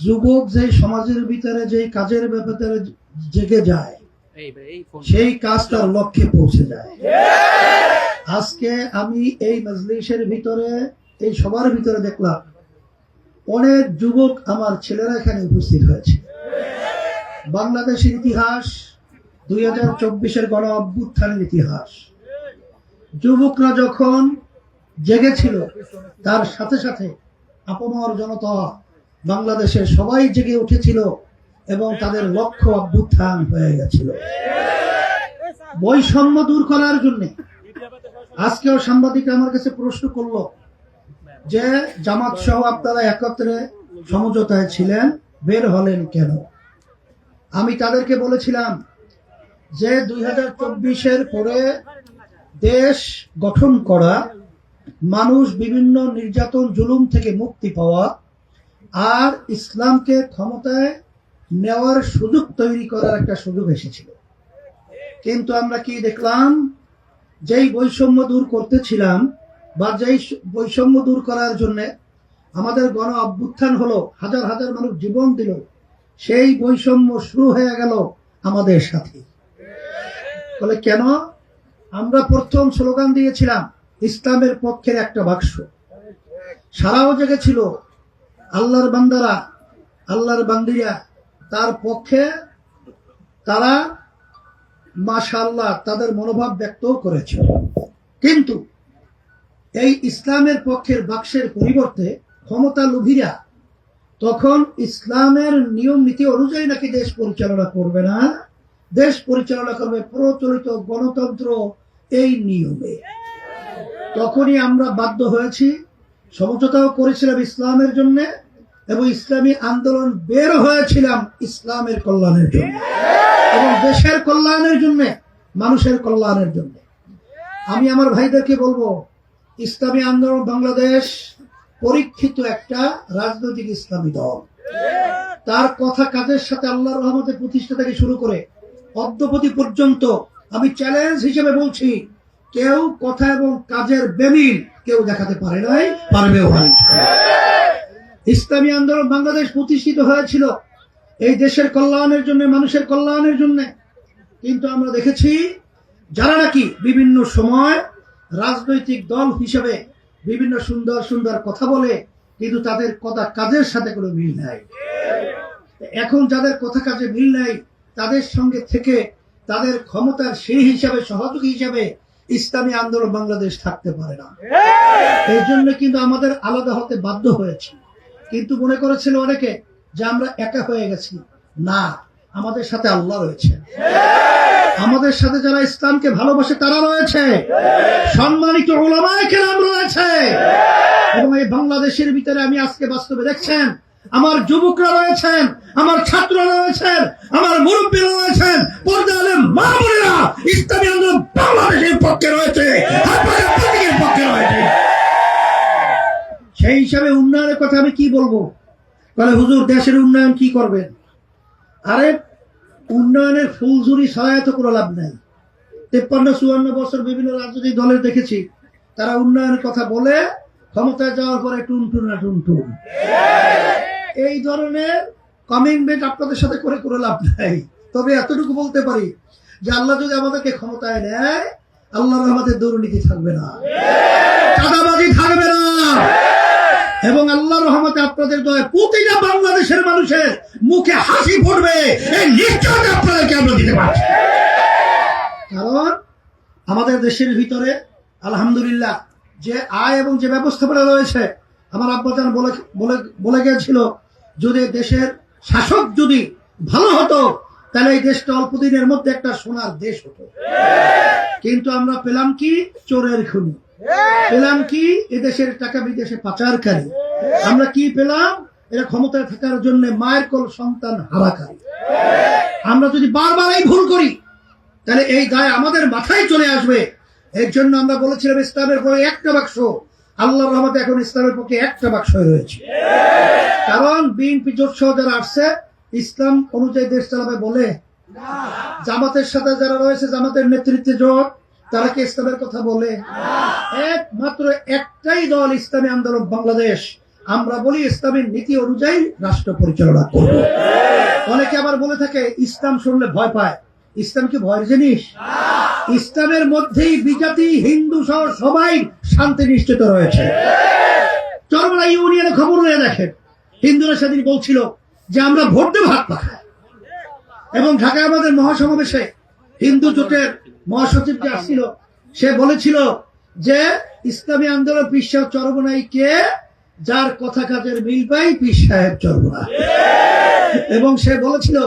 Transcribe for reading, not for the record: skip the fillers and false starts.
যুবক যে সমাজের ভিতরে যে কাজের ব্যাপারে জেগে যায় সেই কাজ তার লক্ষ্যে পৌঁছে যায়। আজকে আমি এই মজলিসের ভিতরে এই সবার ভিতরে দেখলাম অনেক যুবক আমার ছেলেরা এখানে উপস্থিত হয়েছে। বাংলাদেশের ইতিহাস 2024-এর গণ অভ্যুত্থানের ইতিহাস। যুবকরা যখন জেগেছিল তার সাথে সাথে আপামর জনতা বাংলাদেশের সবাই জেগে উঠেছিল এবং তাদের লক্ষ্য অভ্যুত্থান হয়ে গেছিল বৈষম্য দূর করার জন্য। আজকেও সাংবাদিক আমার কাছে প্রশ্ন করলো যে জামাত সহ আপনারা একত্রে সমঝোতায় ছিলেন, বের হলেন কেন? আমি তাদেরকে বলেছিলাম যে 2024-এর পরে দেশ গঠন করা, মানুষ বিভিন্ন নির্যাতন জুলুম থেকে মুক্তি পাওয়া আর ইসলামকে ক্ষমতায় নেওয়ার সুযোগ তৈরি করার একটা সুযোগ এসেছিল। কিন্তু আমরা কি দেখলাম, যেই বৈষম্য দূর করতেছিলাম বা যেই বৈষম্য দূর করার জন্য আমাদের গণ অভ্যুত্থান হলো, হাজার হাজার মানুষ জীবন দিল, সেই বৈষম্য শুরু হয়ে গেল আমাদের সাথে। বলে কেন? আমরা প্রথম স্লোগান দিয়েছিলাম ইসলামের পক্ষের একটা বাক্স। সারাও জেগেছিল আল্লাহর বান্দারা, আল্লাহর বান্দিরা তার পক্ষে, তারা মাশাআল্লাহ তাদের মনোভাব ব্যক্ত করেছে। কিন্তু এই ইসলামের পক্ষের বাক্সের পরিবর্তে ক্ষমতা লোভীরা তখন ইসলামের নিয়ম নীতি অনুযায়ী নাকি দেশ পরিচালনা করবে না, দেশ পরিচালনা করবে প্রচলিত গণতন্ত্র এই নিয়মে। তখনই আমরা বাধ্য হয়েছি, সমঝোতাও করেছিলাম ইসলামের জন্য এবং ইসলামী আন্দোলন বের হয়েছিলাম ইসলামের কল্যাণের জন্য এবং দেশের কল্যাণের জন্য, মানুষের কল্যাণের জন্য। আমি আমার ভাইদেরকে বলবো, ইসলামী আন্দোলন বাংলাদেশ পরীক্ষিত একটা রাজনৈতিক ইসলামী দল। তার কথা কাজের সাথে আল্লাহর রহমতে প্রতিষ্ঠা থেকে শুরু করে অদ্যপতি পর্যন্ত আমি চ্যালেঞ্জ হিসেবে বলছি, কেউ কথা এবং কাজের বেমিল কেউ দেখাতে পারে নাই, পারবেও না। ইসলামী আন্দোলন বাংলাদেশ প্রতিষ্ঠিত হয়েছিল এই দেশের কল্যাণের জন্য, মানুষের কল্যাণের জন্য। কিন্তু আমরা দেখেছি যারা নাকি বিভিন্ন সময় রাজনৈতিক দল হিসেবে বিভিন্ন সুন্দর সুন্দর কথা বলে, কিন্তু তাদের কথা কাজের সাথে কোনো মিল নাই। এখন যাদের কথা কাজে মিল নাই, তাদের সঙ্গে থেকে তাদের ক্ষমতার সেই হিসাবে সহযোগী হিসাবে ইসলামী আন্দোলন বাংলাদেশ থাকতে পারে না। এই জন্য কিন্তু আমাদের আলাদা হতে বাধ্য হয়েছে। কিন্তু মনে করেছিল অনেকে যে আমরা একা হয়ে গেছি। না, আমাদের সাথে আল্লাহ রয়েছে, আমাদের সাথে যারা ইসলামকে ভালোবাসে তারা রয়েছে, সম্মানিত উলামায়ে কেরাম রয়েছে। এবং এই বাংলাদেশের ভিতরে আমি আজকে বাস্তবে দেখছেন আমার যুবকরা রয়েছেন, আমার ছাত্ররা রয়েছেন, আমার মুরব্বীরা রয়েছেন, পর্দা আলেম মা বোনেরা ইসলামী আন্দোলন বাংলাদেশের পক্ষে রয়েছে, আপনাদের প্রতীকের পক্ষে রয়েছে। সেই হিসাবে উন্নয়নের কথা আমি কি বলবো? তাহলে হুজুর দেশের উন্নয়ন কি করবেন? আরে উন্নয়নের ফুলঝুরি সহায়ত করে লাভ নাই। 53-54 বছর বিভিন্ন রাজনৈতিক দলের দেখেছি তারা উন্নয়নের কথা বলে ক্ষমতায় যাওয়ার পরে টুনটুন না টুনটুন। এই ধরনের কমিটমেন্ট আপনাদের সাথে করে করে লাভ নাই। তবে এতটুকু বলতে পারি যে আল্লাহ যদি আমাদেরকে ক্ষমতায় নেয়, আল্লাহর রহমতে দুর্নীতি থাকবে না, চাঁদাবাজি থাকবে না, এবং আল্লাহর রহমতে আপনাদের দয়া প্রতিটা বাংলাদেশের মানুষের মুখে হাসি ফুটবে, এই নিশ্চয়তা আপনাদেরকে আমরা দিতে পারছি। কারণ আমাদের দেশের ভিতরে আলহামদুলিল্লাহ যে আয় এবং যে ব্যবস্থাপনা রয়েছে, আমার আব্বাজান বলে গিয়েছিল যদি দেশের শাসক যদি ভালো হতো তাহলে এই দেশটা অল্প দিনের মধ্যে একটা সোনার দেশ হতো। কিন্তু আমরা পেলাম কি? চোরের খুনি পেলাম কি? এদেশের টাকা বিদেশে পাচারকারী। আমরা কি পেলাম? এরা ক্ষমতায় থাকার জন্য মায়ের কোল সন্তান হারাকারী। আমরা যদি বারবার এই ভুল করি তাহলে এই দায় আমাদের মাথায় চলে আসবে। এর জন্য আমরা বলেছিলাম ইসলামের পরে একটা বাক্স, আল্লাহর রহমতে এখন ইসলামের পক্ষে একটা বাক্স রয়েছে। কারণ বিএনপি জোট সহ যারা আসছে ইসলাম অনুযায়ী দেশ চালাবে বলে, জামাতের সাথে যারা রয়েছে জামাতের নেতৃত্বে জোট, তারা কি ইসলামের কথা বলে? একমাত্র একটাই দল ইসলামী আন্দোলন বাংলাদেশ, আমরা বলি ইসলামের নীতি অনুযায়ী রাষ্ট্র পরিচালনা করব। অনেকে আবার বলে থাকে ইসলাম শুনলে ভয় পায়। ইসলাম কি ভয়ের জিনিস? ইসলামের মধ্যেই বিজাতি হিন্দু সহ সবাই শান্তি নিশ্চিত রয়েছে। চরমরা ইউনিয়নে খবর নিয়ে দেখেন, হিন্দুরা সেদিন বলছিল যে আমরা ভোট দেব হাত পাখায়। এবং ঢাকায় আমাদের মহাসমাবেশে হিন্দু জোটের মহাসচিব যে আসছিল, সে বলেছিল যে ইসলামী আন্দোলন পীর সাহেব চরমনাই কে, যার কথা কাজের মিল পাই পীর সাহেব চরমনা। এবং সে বলেছিল